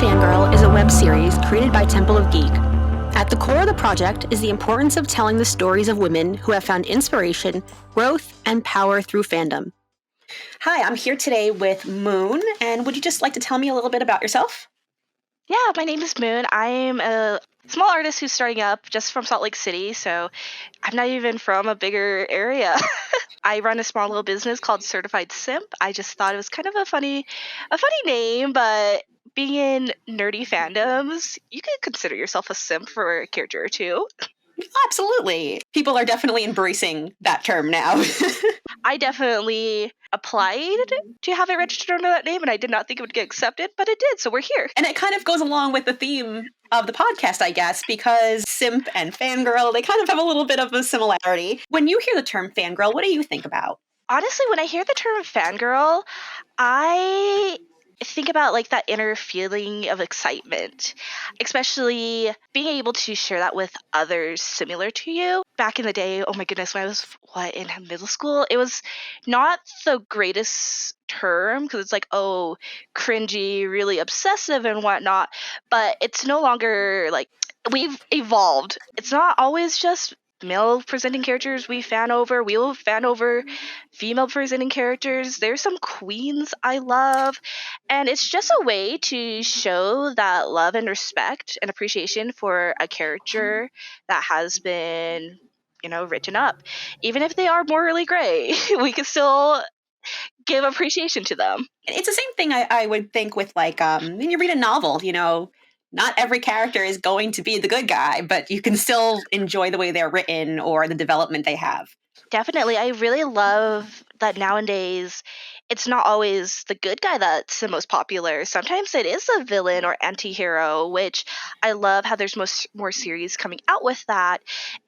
Fangirl is a web series created by Temple of Geek. At the core of the project is the importance of telling the stories of women who have found inspiration, growth, and power through fandom. Hi, I'm here today with Moon, and would you just like to tell me a little bit about yourself? Yeah, my name is Moon. I'm a small artist who's starting up just from Salt Lake City, so I'm not even from a bigger area. I run a small little business called Certified Simp. I just thought it was kind of a funny name, but being in nerdy fandoms, you could consider yourself a simp for a character or two. Absolutely. People are definitely embracing that term now. I definitely applied to have it registered under that name, and I did not think it would get accepted, but it did, so we're here. And it kind of goes along with the theme of the podcast, I guess, because simp and fangirl, they kind of have a little bit of a similarity. When you hear the term fangirl, what do you think about? Honestly, when I hear the term fangirl, I think about like that inner feeling of excitement, especially being able to share that with others similar to you. Back in the day, oh my goodness, when I was in middle school, it was not the greatest term because it's like, oh, cringy, really obsessive and whatnot, but it's no longer like we've evolved. It's not always just male presenting characters we will fan over female presenting characters. There's some queens I love, and it's just a way to show that love and respect and appreciation for a character that has been written up. Even if they are morally gray, we can still give appreciation to them. It's the same thing I would think with when you read a novel, not every character is going to be the good guy, but you can still enjoy the way they're written or the development they have. Definitely. I really love that nowadays it's not always the good guy that's the most popular. Sometimes it is a villain or anti-hero, which I love how there's more series coming out with that.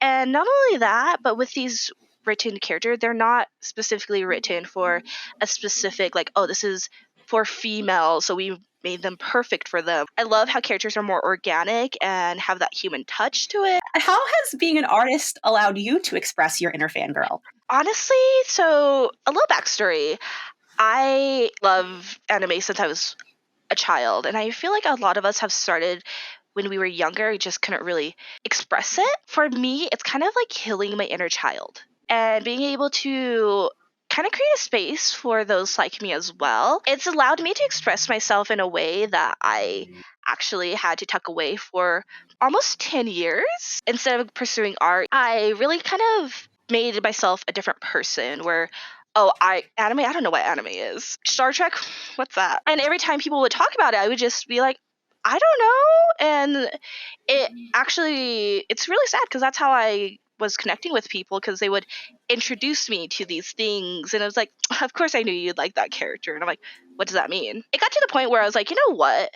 And not only that, but with these written characters, they're not specifically written for a specific, this is for females, so we made them perfect for them. I love how characters are more organic and have that human touch to it. How has being an artist allowed you to express your inner fangirl? Honestly, so a little backstory. I love anime since I was a child, and I feel like a lot of us have started when we were younger, we just couldn't really express it. For me, it's kind of like healing my inner child and being able to kind of create a space for those like me as well. It's allowed me to express myself in a way that I actually had to tuck away for almost 10 years. Instead of pursuing art, I really kind of made myself a different person where I don't know what anime is. Star Trek, what's that? And every time people would talk about it, I would just be like, I don't know. And it's really sad because that's how I was connecting with people, because they would introduce me to these things. And I was like, of course I knew you'd like that character. And I'm like, what does that mean? It got to the point where I was like, you know what?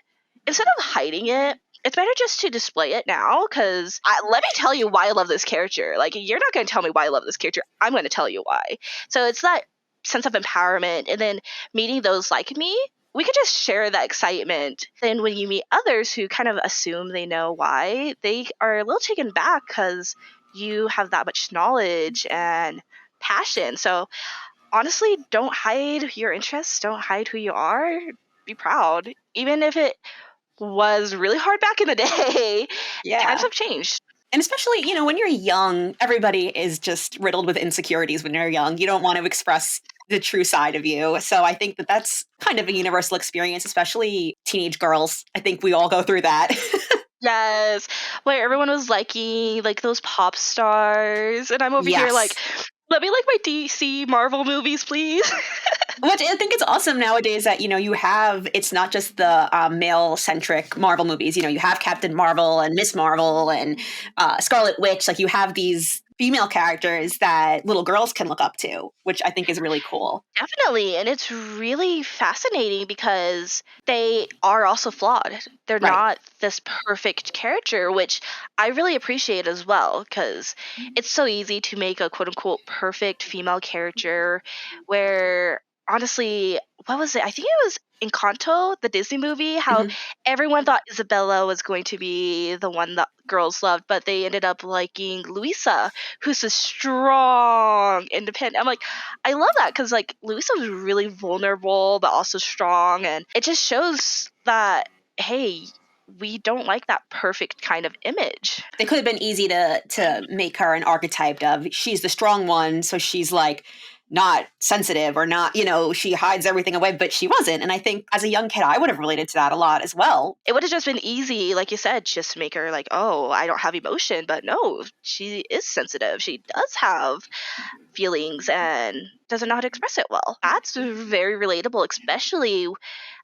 Instead of hiding it, it's better just to display it now, because let me tell you why I love this character. Like, you're not going to tell me why I love this character. I'm going to tell you why. So it's that sense of empowerment, and then meeting those like me, we could just share that excitement. Then when you meet others who kind of assume they know why, they are a little taken back because you have that much knowledge and passion. So honestly, don't hide your interests. Don't hide who you are. Be proud. Even if it was really hard back in the day, times have changed. And especially, when you're young, everybody is just riddled with insecurities when you're young. You don't want to express the true side of you. So I think that that's kind of a universal experience, especially teenage girls. I think we all go through that. Yes. Where everyone was liking those pop stars. And I'm over here like, let me like my DC Marvel movies, please. Which I think it's awesome nowadays that, you have, it's not just the male-centric Marvel movies. You have Captain Marvel and Miss Marvel and Scarlet Witch. Like, you have these female characters that little girls can look up to, which I think is really cool. Definitely. And it's really fascinating because they are also flawed. They're not this perfect character, which I really appreciate as well, because it's so easy to make a quote-unquote perfect female character where, honestly, what was it? I think it was Encanto, the Disney movie, how everyone thought Isabella was going to be the one that girls loved, but they ended up liking Luisa, who's a strong, independent. I'm like, I love that, because Luisa was really vulnerable, but also strong, and it just shows that hey, we don't like that perfect kind of image. They could have been easy to make her an archetype of she's the strong one, so she's like not sensitive or not, she hides everything away, but she wasn't. And I think as a young kid, I would have related to that a lot as well. It would have just been easy, like you said, just to make her like, oh, I don't have emotion. But no, she is sensitive. She does have feelings and doesn't know how to express it well. That's very relatable, especially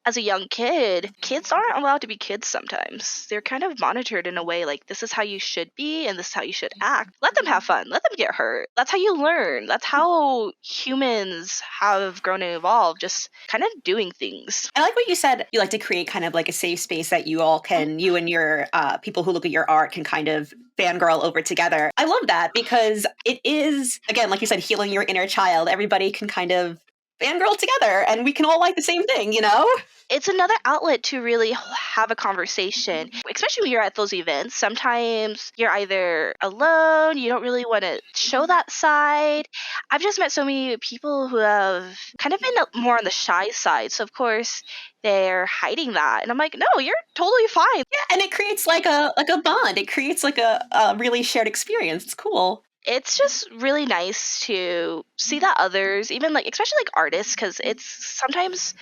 as a young kid. Kids aren't allowed to be kids sometimes. They're kind of monitored in a way like, this is how you should be and this is how you should act. Let them have fun. Let them get hurt. That's how you learn. That's how humans have grown and evolved, just kind of doing things. I like what you said. You like to create kind of like a safe space that you and your people who look at your art can kind of fangirl over together. I love that because it is, again, like you said, healing your inner child. Everybody can kind of fangirl together and we can all like the same thing, It's another outlet to really have a conversation, especially when you're at those events. Sometimes you're either alone, you don't really want to show that side. I've just met so many people who have kind of been more on the shy side. So, of course, they're hiding that. And I'm like, no, you're totally fine. Yeah, and it creates like a bond. It creates like a really shared experience. It's cool. It's just really nice to see that others, even like, especially like artists, because it's sometimes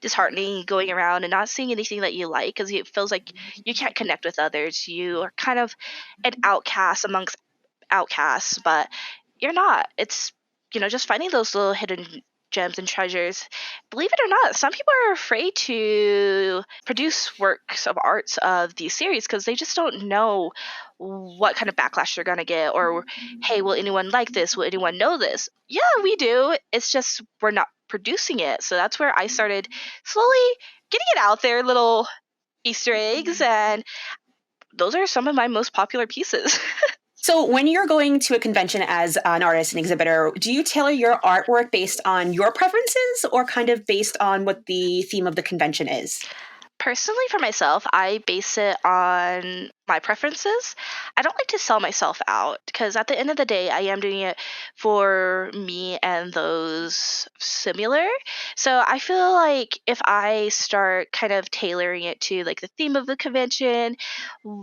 disheartening going around and not seeing anything that you like because it feels like you can't connect with others. You are kind of an outcast amongst outcasts, but you're not. It's, just finding those little hidden gems and treasures. Believe it or not, some people are afraid to produce works of arts of these series because they just don't know what kind of backlash they're going to get, or hey, will anyone like this? Will anyone know this? Yeah, we do. It's just we're not producing it. So that's where I started slowly getting it out there, little Easter eggs, and those are some of my most popular pieces. So when you're going to a convention as an artist and exhibitor, do you tailor your artwork based on your preferences or kind of based on what the theme of the convention is? Personally, for myself, I base it on my preferences. I don't like to sell myself out because at the end of the day, I am doing it for me and those similar. So I feel like if I start kind of tailoring it to like the theme of the convention,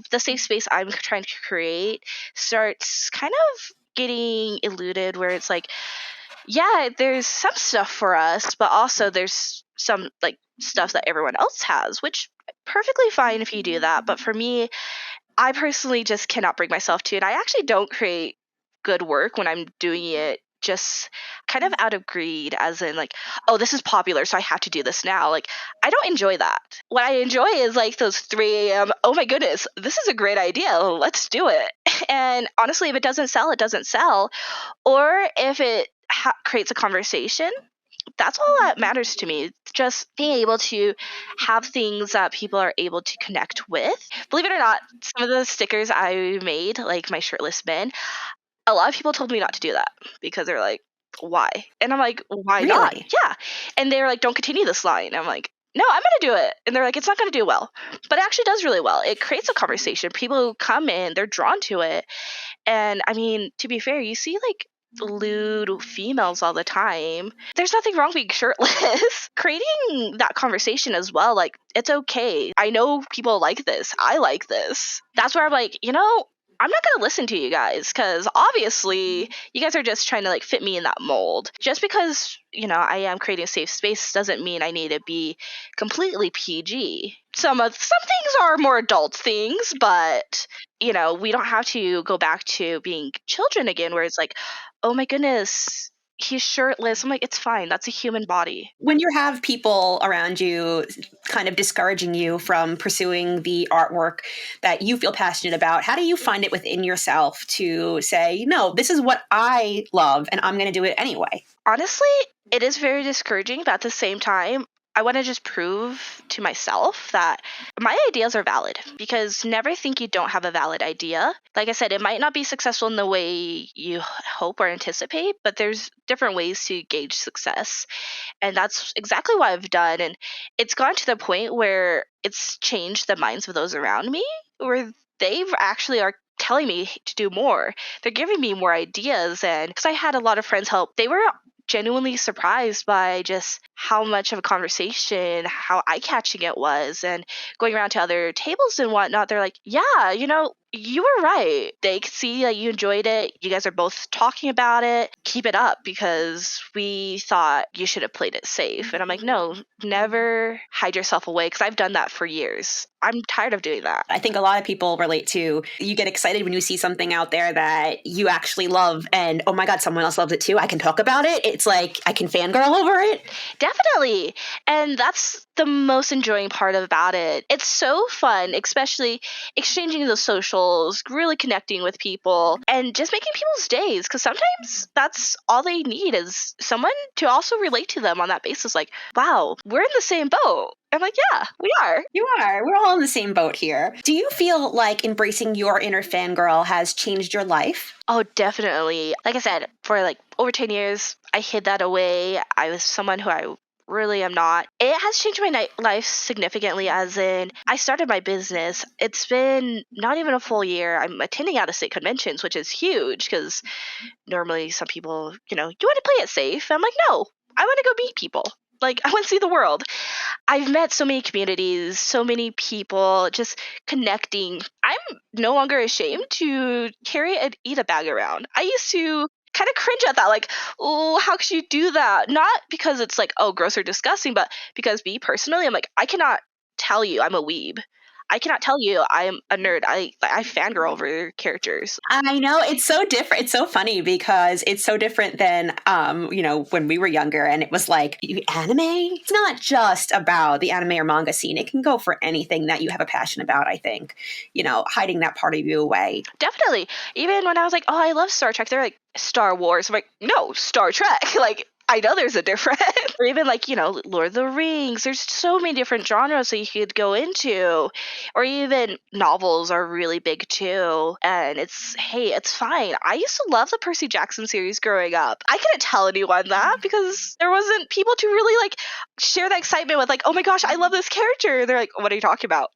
the safe space I'm trying to create starts kind of getting eluded where it's like, yeah, there's some stuff for us, but also there's some like stuff that everyone else has, which perfectly fine if you do that. But for me, I personally just cannot bring myself to it. I actually don't create good work when I'm doing it just kind of out of greed, as in like, oh, this is popular, so I have to do this now. Like, I don't enjoy that. What I enjoy is like those 3 a.m., oh my goodness, this is a great idea. Let's do it. And honestly, if it doesn't sell, it doesn't sell. Or if it creates a conversation, that's all that matters to me. Just being able to have things that people are able to connect with. Believe it or not, some of the stickers I made, like my shirtless men, a lot of people told me not to do that because they're like, why? And I'm like, why Really? not? Yeah. And they're like, don't continue this line. I'm like, no, I'm going to do it. And they're like, it's not going to do well. But it actually does really well. It creates a conversation. People who come in, they're drawn to it. And I mean, to be fair, you see like lewd females all the time. There's nothing wrong being shirtless. Creating that conversation as well, like, it's okay. I know people like this. I like this. That's where I'm like, I'm not going to listen to you guys because obviously you guys are just trying to like fit me in that mold. Just because, I am creating a safe space doesn't mean I need to be completely PG. Some things are more adult things, but we don't have to go back to being children again where it's like, oh my goodness, he's shirtless. I'm like, it's fine. That's a human body. When you have people around you kind of discouraging you from pursuing the artwork that you feel passionate about, how do you find it within yourself to say, no, this is what I love and I'm going to do it anyway? Honestly, it is very discouraging, but at the same time, I want to just prove to myself that my ideas are valid, because never think you don't have a valid idea. Like I said, it might not be successful in the way you hope or anticipate, but there's different ways to gauge success. And that's exactly what I've done. And it's gone to the point where it's changed the minds of those around me, where they actually are telling me to do more. They're giving me more ideas. And because I had a lot of friends help, they were genuinely surprised by just how much of a conversation, how eye-catching it was. And going around to other tables and whatnot, they're like, yeah, you were right. They could see that you enjoyed it. You guys are both talking about it. Keep it up, because we thought you should have played it safe. And I'm like, no, never hide yourself away, because I've done that for years. I'm tired of doing that. I think a lot of people relate to, you get excited when you see something out there that you actually love and, oh my God, someone else loves it too. I can talk about it. It's like I can fangirl over it. Definitely. And that's the most enjoying part about it. It's so fun, especially exchanging those socials, really connecting with people, and just making people's days. Because sometimes that's all they need is someone to also relate to them on that basis. Like, wow, we're in the same boat. I'm like, yeah, we are. You are. We're all in the same boat here. Do you feel like embracing your inner fangirl has changed your life? Oh, definitely. Like I said, for like over 10 years, I hid that away. I was someone who I really am not. It has changed my life significantly, as in I started my business. It's been not even a full year. I'm attending out-of-state conventions, which is huge, because normally some people, you want to play it safe. I'm like, no, I want to go meet people. Like, I want to see the world. I've met so many communities, so many people, just connecting. I'm no longer ashamed to carry and eat a bag around. I used to kind of cringe at that, like, oh, how could you do that? Not because it's like, oh, gross or disgusting, but because me personally, I'm like, I cannot tell you I'm a weeb. I cannot tell you I'm a nerd. I fangirl over characters. I know, it's so different. It's so funny because it's so different than, when we were younger and it was like, anime? It's not just about the anime or manga scene. It can go for anything that you have a passion about, I think. Hiding that part of you away. Definitely. Even when I was like, oh, I love Star Trek, they're like, Star Wars. I'm like, no, Star Trek. Like, I know there's a difference. Or even like, Lord of the Rings. There's so many different genres that you could go into. Or even novels are really big too. And it's fine. I used to love the Percy Jackson series growing up. I couldn't tell anyone that because there wasn't people to really like share that excitement with, like, oh my gosh, I love this character. They're like, what are you talking about?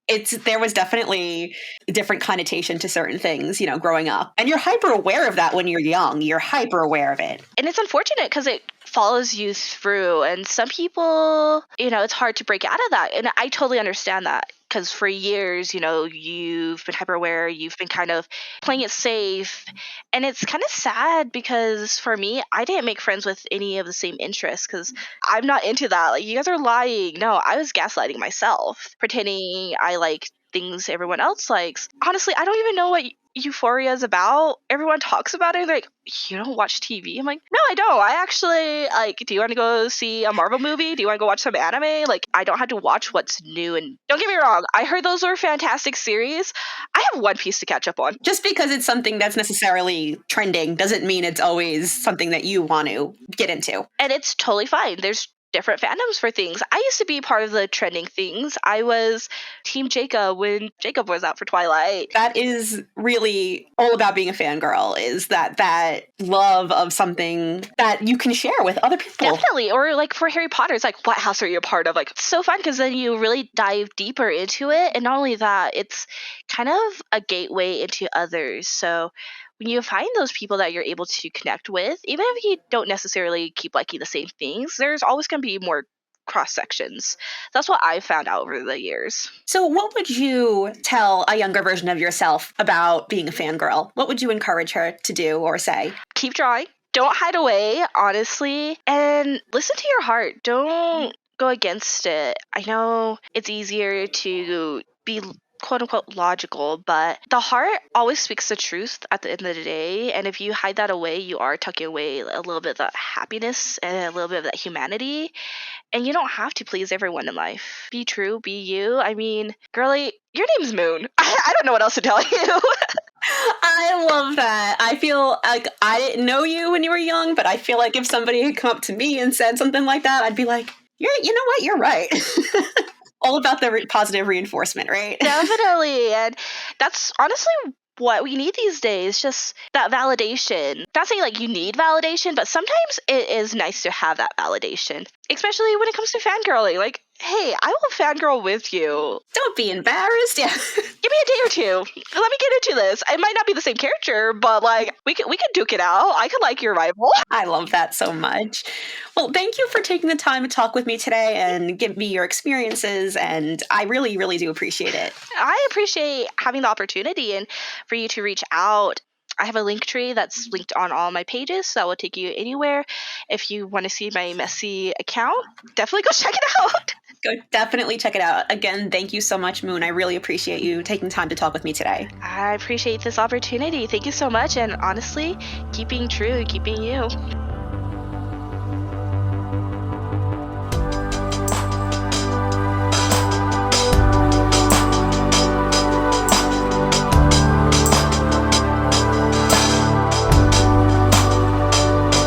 There was definitely a different connotation to certain things, growing up. And you're hyper aware of that when you're young. You're hyper aware of it. And it's unfortunate because it follows you through, and some people, it's hard to break out of that, and I totally understand that, because for years, you've been hyper aware, you've been kind of playing it safe, and it's kind of sad because for me, I didn't make friends with any of the same interests because I'm not into that. Like, you guys are lying. No, I was gaslighting myself, pretending I like things everyone else likes. Honestly, I don't even know what Euphoria is about. Everyone talks about it. They're like, you don't watch TV? I'm like, no, I don't. I actually, do you want to go see a Marvel movie? Do you want to go watch some anime? Like, I don't have to watch what's new. And don't get me wrong, I heard those were fantastic series. I have One Piece to catch up on. Just because it's something that's necessarily trending doesn't mean it's always something that you want to get into. And it's totally fine. There's different fandoms for things. I used to be part of the trending things. I was Team Jacob when Jacob was out for Twilight. That is really all about being a fangirl, is that love of something that you can share with other people. Definitely. Or like for Harry Potter, it's like, what house are you a part of? Like, it's so fun because then you really dive deeper into it. And not only that, it's kind of a gateway into others. So when you find those people that you're able to connect with, even if you don't necessarily keep liking the same things, there's always going to be more cross sections. That's what I've found out over the years. So what would you tell a younger version of yourself about being a fangirl? What would you encourage her to do or say? Keep drawing. Don't hide away, honestly, and listen to your heart. Don't go against it. I know it's easier to be quote unquote logical, but the heart always speaks the truth at the end of the day. And if you hide that away, you are tucking away a little bit of that happiness and a little bit of that humanity. And you don't have to please everyone in life. Be true, be you. I mean, girlie, your name's Moon. I don't know what else to tell you. I love that. I feel like I didn't know you when you were young, but I feel like if somebody had come up to me and said something like that, I'd be like, you know what? You're right. All about the positive reinforcement, right? Definitely. And that's honestly what we need these days, just that validation. Not saying like you need validation, but sometimes it is nice to have that validation, especially when it comes to fangirling. Like, Hey, I will fangirl with you. Don't be embarrassed. Yeah. Give me a day or two. Let me get into this. It might not be the same character, but like we could duke it out. I could like your rival. I love that so much. Well, thank you for taking the time to talk with me today and give me your experiences. And I really, really do appreciate it. I appreciate having the opportunity and for you to reach out. I have a link tree that's linked on all my pages, so that will take you anywhere. If you want to see my messy account, definitely go check it out. Go definitely check it out. Again, thank you so much, Moon. I really appreciate you taking time to talk with me today. I appreciate this opportunity. Thank you so much. And honestly, keeping true, keeping you.